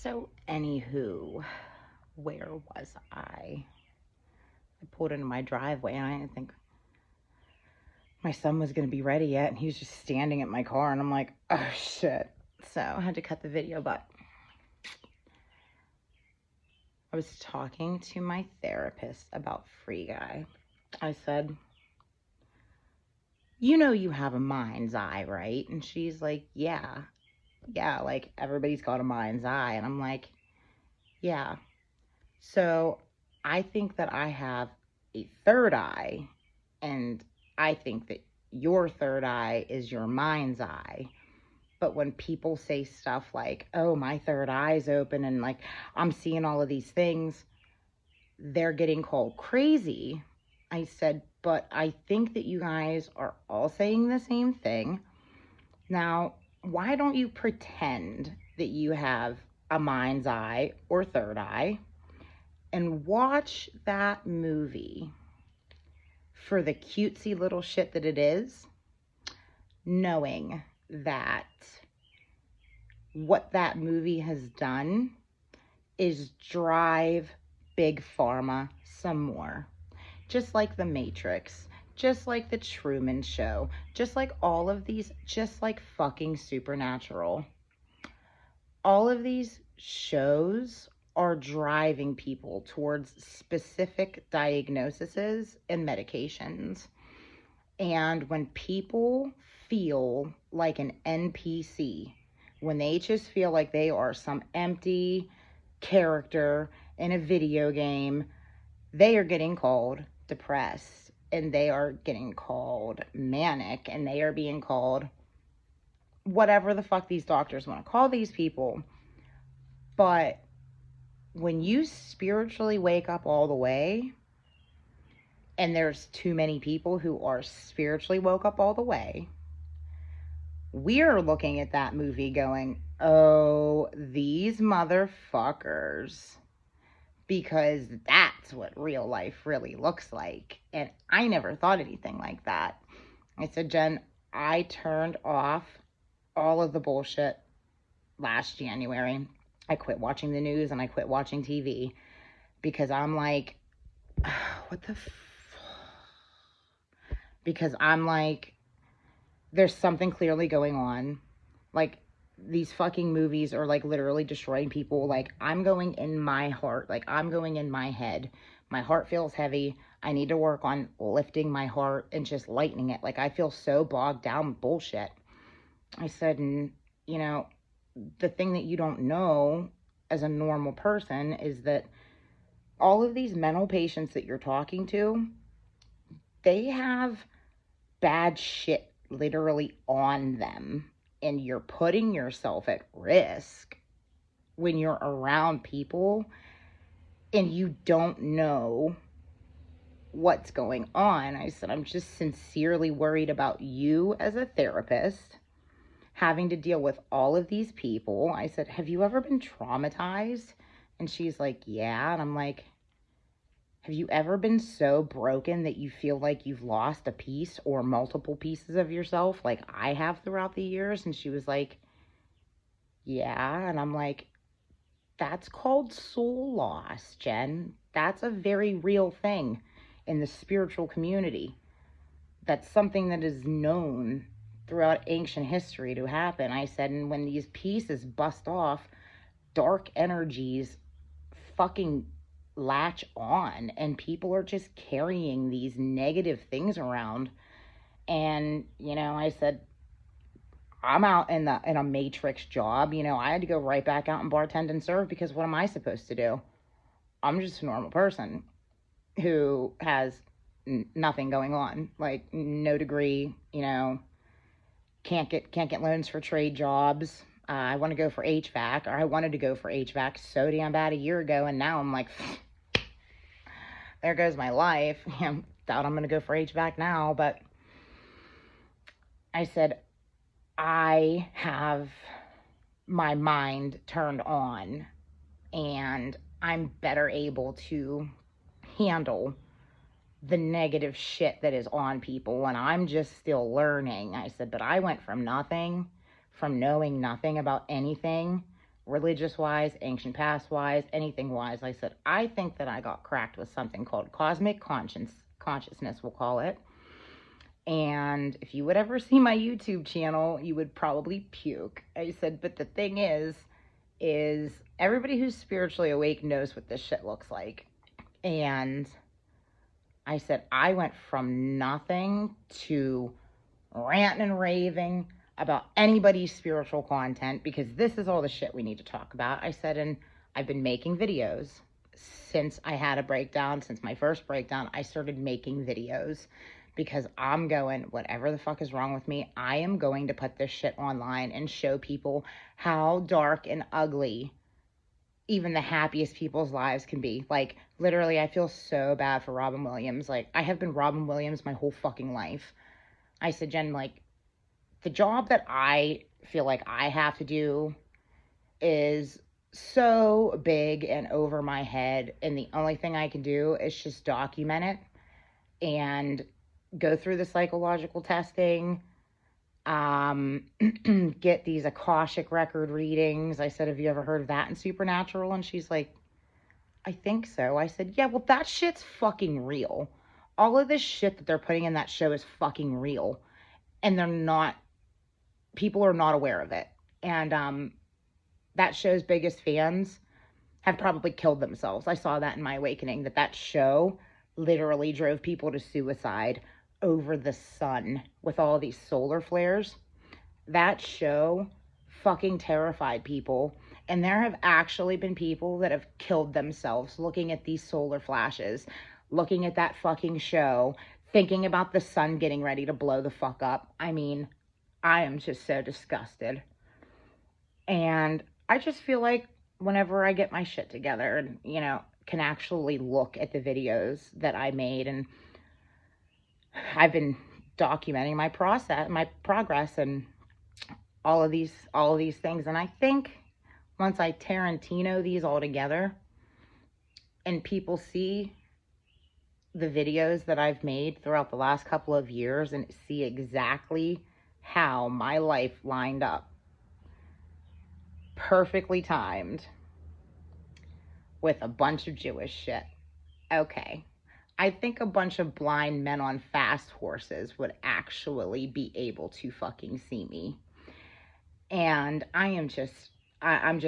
So, anywho, where was I? I pulled into my driveway and I didn't think my son was going to be ready yet. And he was just standing at my car. And I'm like, oh shit. So, I had to cut the video. But I was talking to my therapist about Free Guy. I said, you know, you have a mind's eye, right? And she's like, yeah, like everybody's got a mind's eye. And I'm like, yeah. So, I think that I have a third eye, and I think that your third eye is your mind's eye. But when people say stuff like, oh, my third eye's open and like I'm seeing all of these things, they're getting called crazy. I said, but I think that you guys are all saying the same thing. Now, why don't you pretend that you have a mind's eye or third eye and watch that movie for the cutesy little shit that it is, knowing that what that movie has done is drive Big Pharma some more. Just like The Matrix, just like The Truman Show, just like all of these, just like fucking Supernatural. All of these shows are driving people towards specific diagnoses and medications. And when people feel like an NPC, when they just feel like they are some empty character in a video game, they are getting called depressed, and they are getting called manic, and they are being called whatever the fuck these doctors want to call these people. But when you spiritually wake up all the way, and there's too many people who are spiritually woke up all the way, we're looking at that movie going, oh, these motherfuckers. Because that's what real life really looks like. And I never thought anything like that. I said, Jen, I turned off all of the bullshit last January. I quit watching the news and I quit watching TV because I'm like, what the because I'm like, there's something clearly going on. Like, these fucking movies are like literally destroying people. Like, I'm going in my heart. Like, I'm going in my head. My heart feels heavy. I need to work on lifting my heart and just lightening it. Like, I feel so bogged down with bullshit. I said, and you know, the thing that you don't know as a normal person is that all of these mental patients that you're talking to, they have bad shit literally on them, and you're putting yourself at risk when you're around people and you don't know what's going on. I said, I'm just sincerely worried about you as a therapist having to deal with all of these people. I said, have you ever been traumatized? And she's like, yeah. And I'm like, have you ever been so broken that you feel like you've lost a piece or multiple pieces of yourself like I have throughout the years? And she was like, yeah. And I'm like, that's called soul loss, Jen. That's a very real thing in the spiritual community. That's something that is known throughout ancient history to happen. I said, and when these pieces bust off, dark energies fucking latch on, and people are just carrying these negative things around. And you know, I said, I'm out in a matrix job. You know, I had to go right back out and bartend and serve because what am I supposed to do? I'm just a normal person who has nothing going on, like no degree, you know, can't get loans for trade jobs. I want to go for HVAC, or I wanted to go for HVAC so damn bad a year ago, and now I'm like, there goes my life. Doubt I'm going to go for HVAC now. But I said, I have my mind turned on, and I'm better able to handle the negative shit that is on people, and I'm just still learning. I said, but I went from nothing, from knowing nothing about anything, religious wise, ancient past wise, anything wise. I said, I think that I got cracked with something called cosmic consciousness, we'll call it. And if you would ever see my YouTube channel, you would probably puke. I said, but the thing is everybody who's spiritually awake knows what this shit looks like. And I said, I went from nothing to ranting and raving about anybody's spiritual content, because this is all the shit we need to talk about. I said, and I've been making videos since I had a breakdown, since my first breakdown. I started making videos because I'm going, whatever the fuck is wrong with me, I am going to put this shit online and show people how dark and ugly even the happiest people's lives can be. Like, literally, I feel so bad for Robin Williams. Like, I have been Robin Williams my whole fucking life. I said, Jen, like, the job that I feel like I have to do is so big and over my head, and the only thing I can do is just document it and go through the psychological testing, get these Akashic record readings. I said, have you ever heard of that in Supernatural? And she's like, I think so. I said, yeah, well, that shit's fucking real. All of this shit that they're putting in that show is fucking real. And people are not aware of it. And that show's biggest fans have probably killed themselves. I saw that in my awakening, that show literally drove people to suicide over the sun with all these solar flares. That show fucking terrified people. And there have actually been people that have killed themselves looking at these solar flashes, looking at that fucking show, thinking about the sun getting ready to blow the fuck up. I mean, I am just so disgusted. And I just feel like whenever I get my shit together and, can actually look at the videos that I made, and I've been documenting my progress and all of these things. And I think once I Tarantino these all together and people see the videos that I've made throughout the last couple of years and see exactly how my life lined up, perfectly timed, with a bunch of Jewish shit. Okay. I think a bunch of blind men on fast horses would actually be able to fucking see me. And I'm just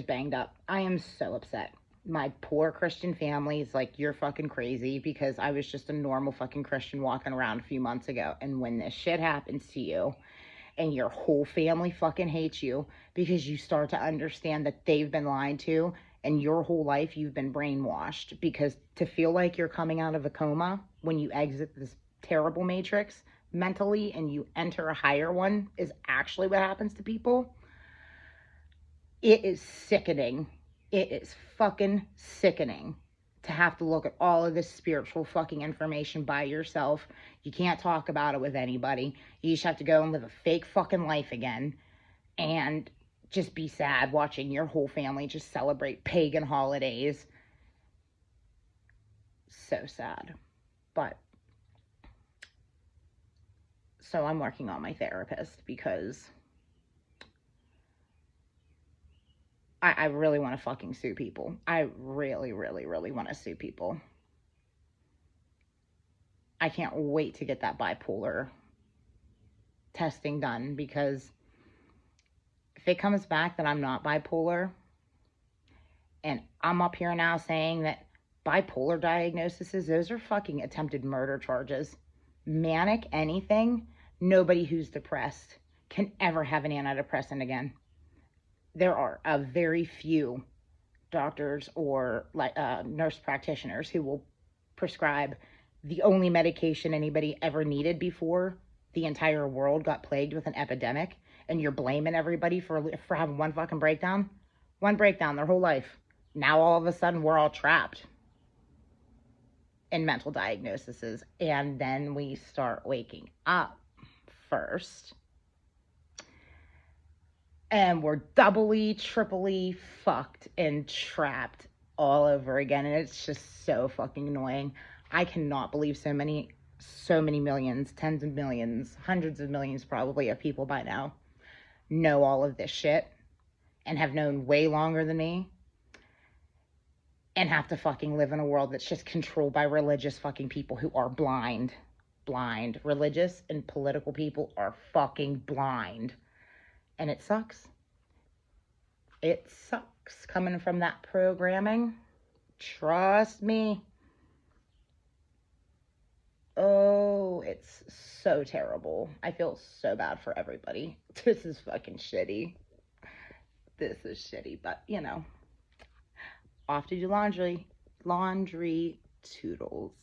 banged up. I am so upset. My poor Christian family is like, you're fucking crazy, because I was just a normal fucking Christian walking around a few months ago. And when this shit happens to you and your whole family fucking hates you because you start to understand that they've been lied to, and your whole life you've been brainwashed, because to feel like you're coming out of a coma when you exit this terrible matrix mentally and you enter a higher one is actually what happens to people. It is sickening. It is fucking sickening to have to look at all of this spiritual fucking information by yourself. You can't talk about it with anybody. You just have to go and live a fake fucking life again and just be sad watching your whole family just celebrate pagan holidays. So sad. But so I'm working on my therapist, because I really want to fucking sue people. I really, really, really want to sue people. I can't wait to get that bipolar testing done, because if it comes back that I'm not bipolar, and I'm up here now saying that bipolar diagnoses, those are fucking attempted murder charges. Manic anything, nobody who's depressed can ever have an antidepressant again. There are a very few doctors or nurse practitioners who will prescribe the only medication anybody ever needed before the entire world got plagued with an epidemic, and you're blaming everybody for having one fucking breakdown. One breakdown their whole life. Now all of a sudden we're all trapped in mental diagnoses, and then we start waking up first, and we're doubly, triply fucked and trapped all over again. And it's just so fucking annoying. I cannot believe so many millions, tens of millions, hundreds of millions probably of people by now know all of this shit. and have known way longer than me and have to fucking live in a world that's just controlled by religious fucking people who are blind. Blind. Religious and political people are fucking blind. And it sucks. It sucks coming from that programming. Trust me. Oh, it's so terrible. I feel so bad for everybody. This is fucking shitty. This is shitty, but you know, off to do laundry. Laundry toodles.